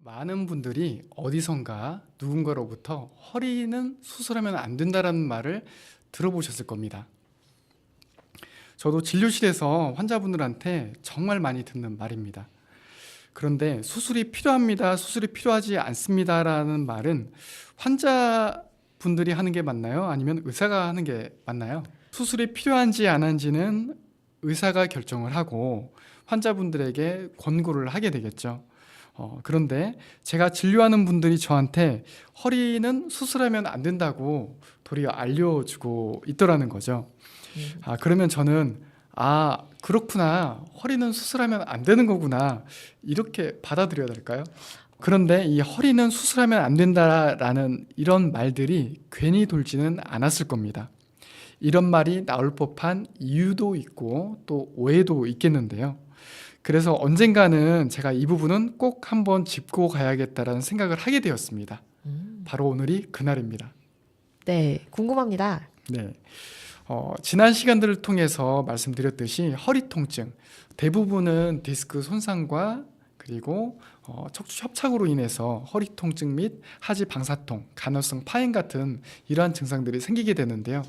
많은 분들이 어디선가 누군가로부터 허리는 수술하면 안 된다라는 말을 들어보셨을 겁니다. 저도 진료실에서 환자분들한테 정말 많이 듣는 말입니다. 그런데 수술이 필요합니다, 수술이 필요하지 않습니다라는 말은 환자분들이 하는 게 맞나요? 아니면 의사가 하는 게 맞나요? 수술이 필요한지 안 한지는 의사가 결정을 하고 환자분들에게 권고를 하게 되겠죠. 그런데 제가 진료하는 분들이 저한테 허리는 수술하면 안 된다고 도리어 알려주고 있더라는 거죠. 그러면 저는 그렇구나, 허리는 수술하면 안 되는 거구나, 이렇게 받아들여야 될까요? 그런데 이 허리는 수술하면 안 된다라는 이런 말들이 괜히 돌지는 않았을 겁니다. 이런 말이 나올 법한 이유도 있고 또 오해도 있겠는데요. 그래서 언젠가는 제가 이 부분은 꼭 한번 짚고 가야겠다라는 생각을 하게 되었습니다. 바로 오늘이 그날입니다. 네, 궁금합니다. 네. 지난 시간들을 통해서 말씀드렸듯이 허리 통증, 대부분은 디스크 손상과 그리고 척추 협착으로 인해서 허리 통증 및 하지 방사통, 간헐성 파행 같은 이러한 증상들이 생기게 되는데요.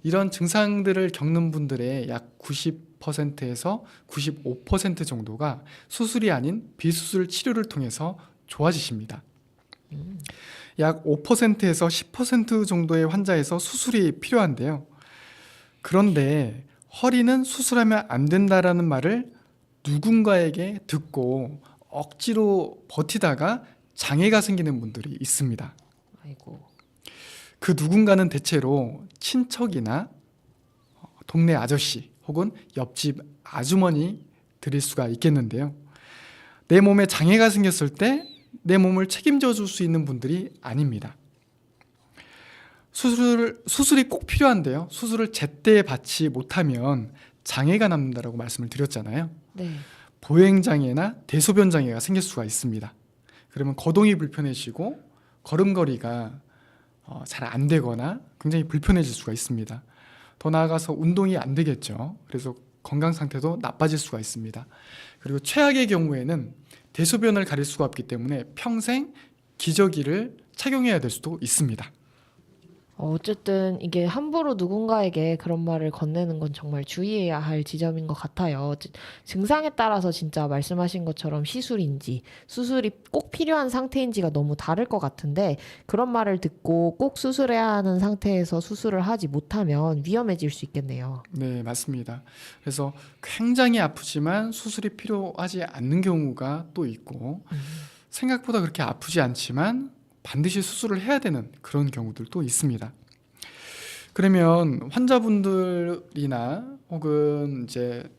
이런 증상들을 겪는 분들의 약 90%에서 95% 정도가 수술이 아닌 비수술 치료를 통해서 좋아지십니다. 약 5%에서 10% 정도의 환자에서 수술이 필요한데요. 그런데 허리는 수술하면 안 된다라는 말을 누군가에게 듣고 억지로 버티다가 장애가 생기는 분들이 있습니다. 아이고. 그 누군가는 대체로 친척이나 동네 아저씨 혹은 옆집 아주머니들일 수가 있겠는데요. 내 몸에 장애가 생겼을 때 내 몸을 책임져 줄 수 있는 분들이 아닙니다. 수술이 꼭 필요한데요. 수술을 제때 받지 못하면 장애가 남는다라고 말씀을 드렸잖아요. 네. 보행장애나 대소변장애가 생길 수가 있습니다. 그러면 거동이 불편해지고 걸음걸이가 잘 안 되거나 굉장히 불편해질 수가 있습니다. 더 나아가서 운동이 안 되겠죠. 그래서 건강 상태도 나빠질 수가 있습니다. 그리고 최악의 경우에는 대소변을 가릴 수가 없기 때문에 평생 기저귀를 착용해야 될 수도 있습니다. 어쨌든 이게 함부로 누군가에게 그런 말을 건네는 건 정말 주의해야 할 지점인 것 같아요. 증상에 따라서 진짜 말씀하신 것처럼 시술인지 수술이 꼭 필요한 상태인지가 너무 다를 것 같은데 그런 말을 듣고 꼭 수술해야 하는 상태에서 수술을 하지 못하면 위험해질 수 있겠네요. 네, 맞습니다. 그래서 굉장히 아프지만 수술이 필요하지 않는 경우가 또 있고 생각보다 그렇게 아프지 않지만 반드시 수술을 해야 되는 그런 경우들도 있습니다. 그러면 환자분들이나 혹은 이제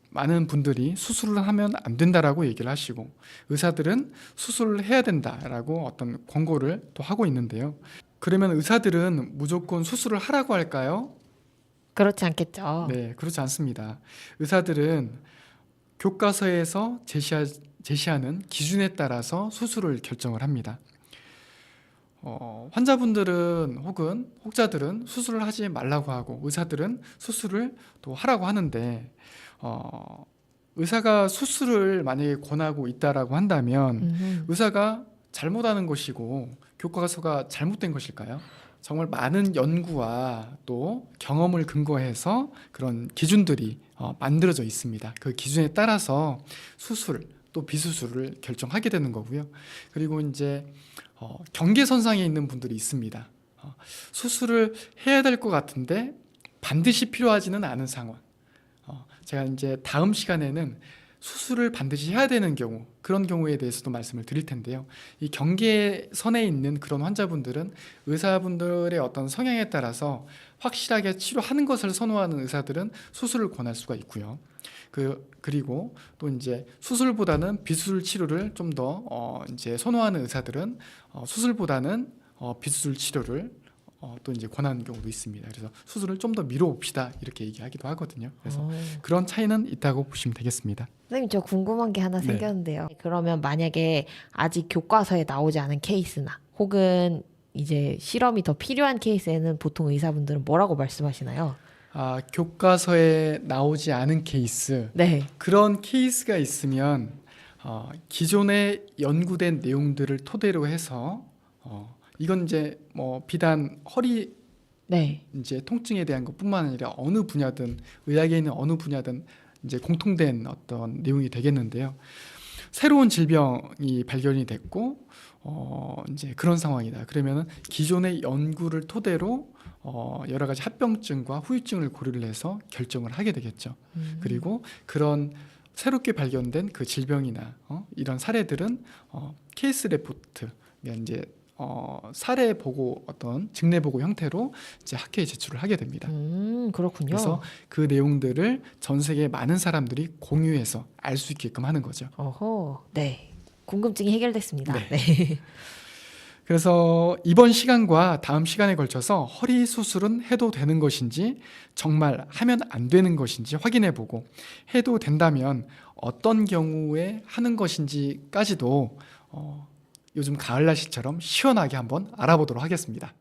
많은 분들이 수술을 하면 안 된다라고 얘기를 하시고 의사들은 수술을 해야 된다라고 어떤 권고를 또 하고 있는데요. 그러면 의사들은 무조건 수술을 하라고 할까요? 그렇지 않겠죠. 네, 그렇지 않습니다. 의사들은 교과서에서 제시하는 기준에 따라서 수술을 결정을 합니다. 환자분들은 혹은 혹자들은 수술을 하지 말라고 하고 의사들은 수술을 또 하라고 하는데 의사가 수술을 만약에 권하고 있다라고 한다면 의사가 잘못하는 것이고 교과서가 잘못된 것일까요? 정말 많은 연구와 또 경험을 근거해서 그런 기준들이 만들어져 있습니다. 그 기준에 따라서 수술 또 비수술을 결정하게 되는 거고요. 그리고 이제 경계선상에 있는 분들이 있습니다. 수술을 해야 될 것 같은데 반드시 필요하지는 않은 상황. 제가 이제 다음 시간에는 수술을 반드시 해야 되는 경우, 그런 경우에 대해서도 말씀을 드릴 텐데요. 이 경계선에 있는 그런 환자분들은 의사분들의 어떤 성향에 따라서 확실하게 치료하는 것을 선호하는 의사들은 수술을 권할 수가 있고요. 그리고 또 이제 수술보다는 비수술 치료를 좀 더 이제 선호하는 의사들은 수술보다는 비수술 치료를 또 이제 권하는 경우도 있습니다. 그래서 수술을 좀 더 미뤄봅시다 이렇게 얘기하기도 하거든요. 그래서 그런 차이는 있다고 보시면 되겠습니다. 선생님, 저 궁금한 게 하나 네. 생겼는데요. 그러면 만약에 아직 교과서에 나오지 않은 케이스나 혹은 이제 실험이 더 필요한 케이스에는 보통 의사분들은 뭐라고 말씀하시나요? 교과서에 나오지 않은 케이스, 네. 그런 케이스가 있으면 기존에 연구된 내용들을 토대로 해서 이건 이제 뭐 비단 허리 네. 이제 통증에 대한 것뿐만 아니라 어느 분야든 의학에 있는 어느 분야든 이제 공통된 어떤 내용이 되겠는데요. 새로운 질병이 발견이 됐고 이제 그런 상황이다. 그러면은 기존의 연구를 토대로 여러 가지 합병증과 후유증을 고려를 해서 결정을 하게 되겠죠. 그리고 그런 새롭게 발견된 그 질병이나 이런 사례들은 케이스 레포트, 그러니까 이제 사례 보고 어떤 증례 보고 형태로 이제 학회에 제출을 하게 됩니다. 그렇군요. 그래서 그 내용들을 전 세계 많은 사람들이 공유해서 알 수 있게끔 하는 거죠. 어허, 네. 궁금증이 해결됐습니다. 네. 네. 그래서 이번 시간과 다음 시간에 걸쳐서 허리 수술은 해도 되는 것인지 정말 하면 안 되는 것인지 확인해 보고 해도 된다면 어떤 경우에 하는 것인지까지도 요즘 가을 날씨처럼 시원하게 한번 알아보도록 하겠습니다.